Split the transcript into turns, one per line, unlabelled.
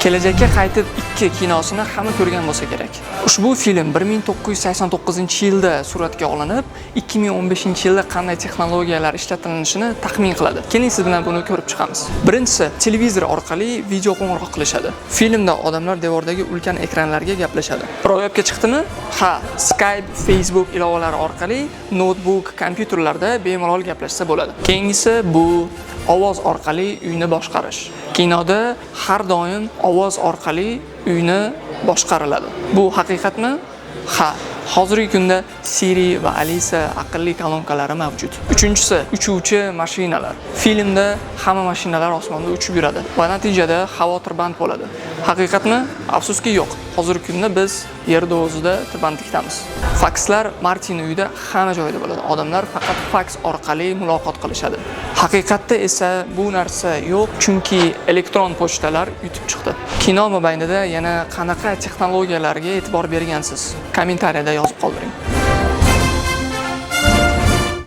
Kelajakka qaytib 2 kinosini hamma ko'rgan bo'lsa kerak. Ushbu film 1989-yilda suratga olinib, 2015-yilda qanday texnologiyalar ishlatilinishini taxmin qiladi. Keling siz bilan buni ko'rib chiqamiz. Birinchisi, televizor orqali video qo'ng'iroq qilishadi. Filmda odamlar devordagi ulkan ekranlarga gaplashadi. Ro'yobga chiqdimi? Ha, Skype, Facebook ilovalari orqali notebook, kompyuterlarda bemalol gaplashsa bo'ladi. Keyingisi bu ovoz orqali uyni boshqarish. Kinoda har doim ovoz orqali uyni boshqariladi. Bu haqiqatmi? Ha. Hozirgi kunda Siri va Alisa aqlli kolonkalari mavjud. Uchinchisi, uchuvchi mashinalar. Filmda hamma mashinalar osmonda uchib yuradi va natijada havo tirband bo'ladi. Haqiqatmi? Afsuski yo'q. Hozirgi kunda biz yerda o'zida tirbandlikdamiz. Fakslar Martin uyida hamma joyda bo'ladi. Odamlar faqat faks orqali muloqot qilishadi. Haqiqatda esa bu narsa yo'q, chunki elektron pochtalar yutib chiqdi. Kino mobaynida yana qanaqa texnologiyalarga e'tibor bergansiz? Kommentariyada yozib qoldiring.